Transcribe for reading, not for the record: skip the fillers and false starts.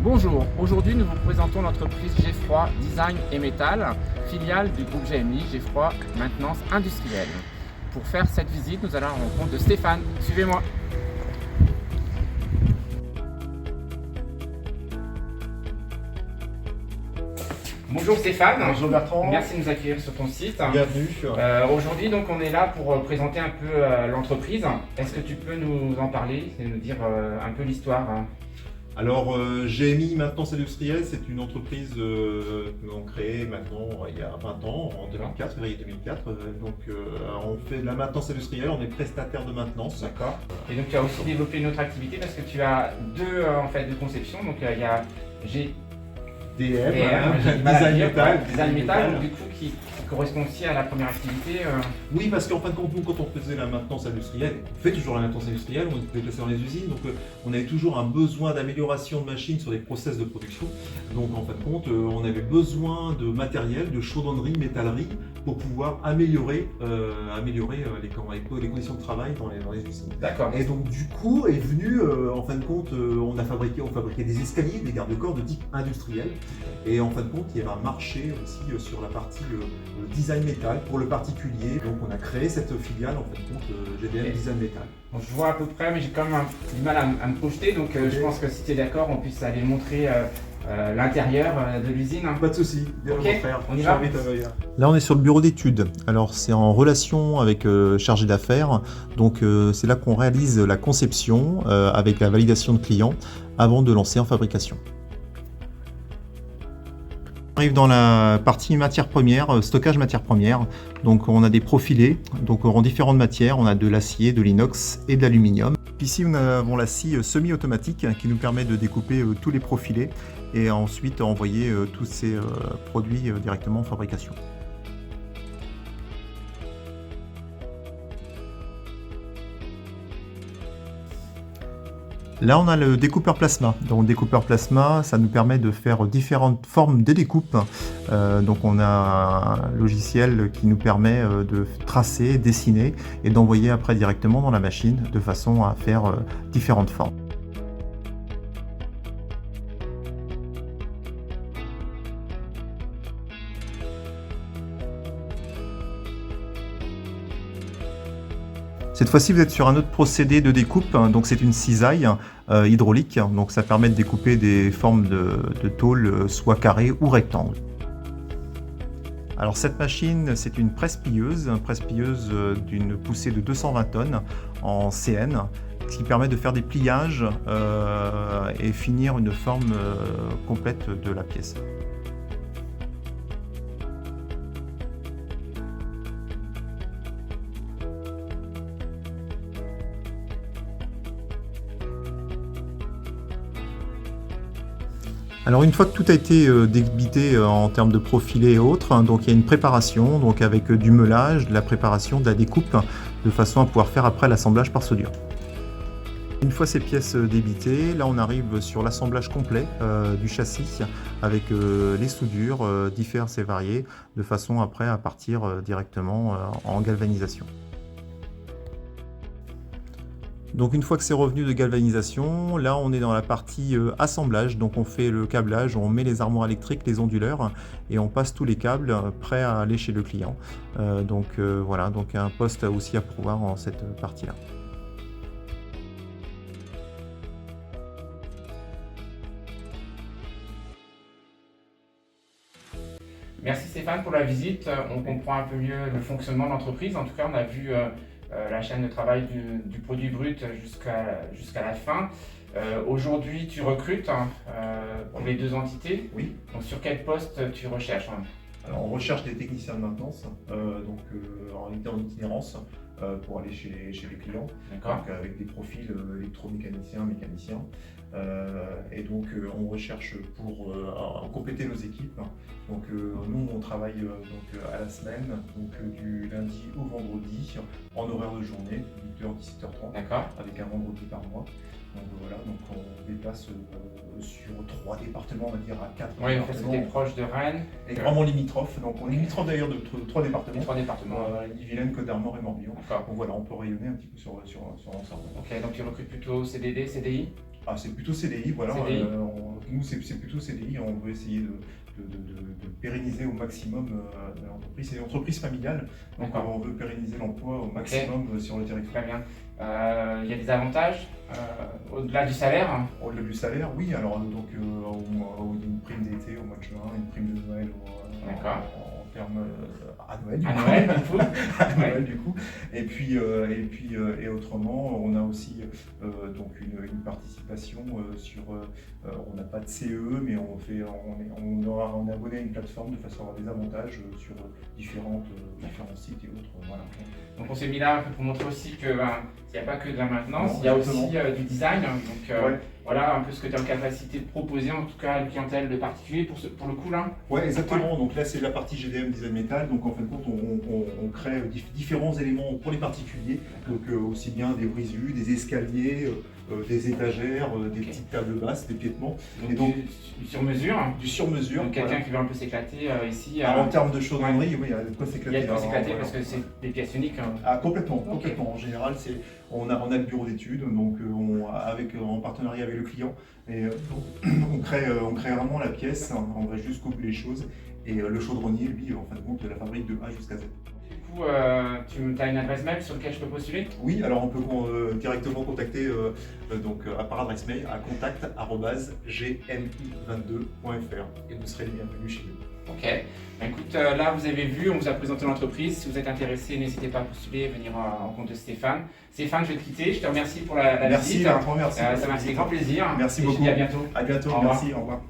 Bonjour, aujourd'hui nous vous présentons l'entreprise Geffroy Design et Métal, filiale du groupe GMI, Geffroy Maintenance Industrielle. Pour faire cette visite, nous allons à la rencontre de Stéphane. Suivez-moi. Bonjour Stéphane. Bonjour Bertrand. Merci de nous accueillir sur ton site. Bienvenue. Aujourd'hui, donc, on est là pour présenter un peu l'entreprise. Est-ce que tu peux nous en parler et nous dire un peu l'histoire? Alors, GMI Maintenance Industrielle, c'est une entreprise que nous avons créée maintenant il y a 20 ans, en 2004, février 2004. On fait de la maintenance industrielle, on est prestataire de maintenance. D'accord. Et donc tu as aussi développé une autre activité parce que tu as deux conceptions. Donc il y a Design Métal, donc, du coup qui correspond aussi à la première activité. Oui, parce qu'en fin de compte, nous, quand on faisait la maintenance industrielle, on fait toujours la maintenance industrielle, on est déplacé dans les usines, donc on avait toujours un besoin d'amélioration de machines sur les process de production. Donc en fin de compte, on avait besoin de matériel, de chaudronnerie, métallerie, pour pouvoir améliorer les conditions de travail dans les usines. D'accord. Et donc du coup est venu, en fin de compte, on fabriquait des escaliers, des garde-corps de type industriel. Et en fin de compte, il y avait un marché aussi sur la partie design métal pour le particulier. Donc on a créé cette filiale, en fin de compte, GDM Design Métal. Donc, je vois à peu près, mais j'ai quand même du mal à me projeter. Donc je pense que si tu es d'accord, on puisse aller montrer l'intérieur de l'usine. Pas de souci, bien Ok, au contraire. on y va. Là, on est sur le bureau d'études. Alors, c'est en relation avec chargé d'affaires. Donc, c'est là qu'on réalise la conception avec la validation de clients avant de lancer en fabrication. On arrive dans la partie matières premières, stockage matières premières. Donc, on a des profilés, donc en différentes matières. On a de l'acier, de l'inox et de l'aluminium. Ici, nous avons la scie semi-automatique qui nous permet de découper tous les profilés et ensuite envoyer tous ces produits directement en fabrication. Là, on a le découpeur plasma. Donc, le découpeur plasma, ça nous permet de faire différentes formes de découpe. Donc, on a un logiciel qui nous permet de tracer, dessiner et d'envoyer après directement dans la machine de façon à faire différentes formes. Cette fois-ci, vous êtes sur un autre procédé de découpe, donc c'est une cisaille hydraulique, donc ça permet de découper des formes de tôle, soit carrées ou rectangles. Alors cette machine, c'est une presse-plieuse d'une poussée de 220 tonnes en CN, ce qui permet de faire des pliages et finir une forme complète de la pièce. Alors une fois que tout a été débité en termes de profilés et autres, donc il y a une préparation, donc avec du meulage, de la préparation, de la découpe, de façon à pouvoir faire après l'assemblage par soudure. Une fois ces pièces débitées, là on arrive sur l'assemblage complet du châssis avec les soudures diverses et variées, de façon après à partir directement en galvanisation. Donc une fois que c'est revenu de galvanisation, là on est dans la partie assemblage, donc on fait le câblage, on met les armoires électriques, les onduleurs et on passe tous les câbles prêts à aller chez le client. Voilà, donc un poste aussi à pourvoir en cette partie-là. Merci Stéphane pour la visite. On comprend un peu mieux le fonctionnement de l'entreprise. En tout cas, on a vu la chaîne de travail du produit brut jusqu'à la fin. Aujourd'hui, tu recrutes pour les deux entités. Oui. Donc, sur quel poste tu recherches? Alors, on recherche des techniciens de maintenance, en itinérance, pour aller chez les clients, donc, avec des profils électromécaniciens, mécaniciens. On recherche pour compléter nos équipes. Donc, nous, on travaille à la semaine, du lundi au vendredi, en horaire de journée, 8h-17h30, avec un vendredi par mois. Donc voilà, on déplace sur 3 départements, on va dire à 4 oui, départements. c'était proche de Rennes. Et vraiment limitrophes. Donc on est limitrophe d'ailleurs de 3 départements. 3 départements. Ille-et-Vilaine, Côte d'Armor et Morbihan. Donc voilà, on peut rayonner un petit peu sur l'ensemble. Ok, donc tu recrutes plutôt CDD, CDI? Ah, c'est plutôt CDI, voilà. CDI. nous, c'est plutôt CDI. On veut essayer de pérenniser au maximum l'entreprise. C'est une entreprise familiale, donc on veut pérenniser l'emploi au maximum sur le territoire. Très bien. Il y a des avantages au-delà du salaire? Au-delà du salaire, oui. Alors, donc, il y a une prime d'été au mois de juin, une prime de Noël en termes à Noël, à Noël, du coup. Et puis, et autrement, on a aussi donc une participation sur. On n'a pas de CE, mais on est abonné à une plateforme de façon à avoir des avantages sur différents sites et autres. Voilà. Donc on s'est mis là un peu pour montrer aussi qu'il n'y a pas que de la maintenance, il y a aussi du design. Donc voilà un peu ce que tu es en capacité de proposer, en tout cas à une clientèle de particuliers pour le coup là. Oui, exactement. Donc là c'est la partie GDM Design Metal. Donc en fin de compte on crée différents éléments pour les particuliers. Donc aussi bien des brisures, des escaliers, des étagères, des petites tables basses, des piétements. Donc du sur-mesure. Du sur-mesure. Donc quelqu'un qui veut un peu s'éclater ici. Alors, en termes de chaudronnerie, oui, il y a de quoi s'éclater. Il y a de quoi s'éclater parce que c'est des pièces uniques. Complètement. En général, on a le bureau d'études, donc en partenariat avec le client, et on crée vraiment la pièce, on va juste couper les choses, et le chaudronnier, lui, en fin de compte, la fabrique de A jusqu'à Z. Du coup, tu as une adresse mail sur laquelle je peux postuler? Oui, alors on peut directement contacter par adresse mail à contact@gmi22.fr et vous serez les bienvenus chez nous. Ok, écoute, là vous avez vu, on vous a présenté l'entreprise. Si vous êtes intéressé, n'hésitez pas à postuler et venir en compte de Stéphane. Stéphane, je vais te quitter, je te remercie pour la visite. Merci. Ça m'a fait grand plaisir. Merci et beaucoup. Je te dis à bientôt. À bientôt, merci, au revoir.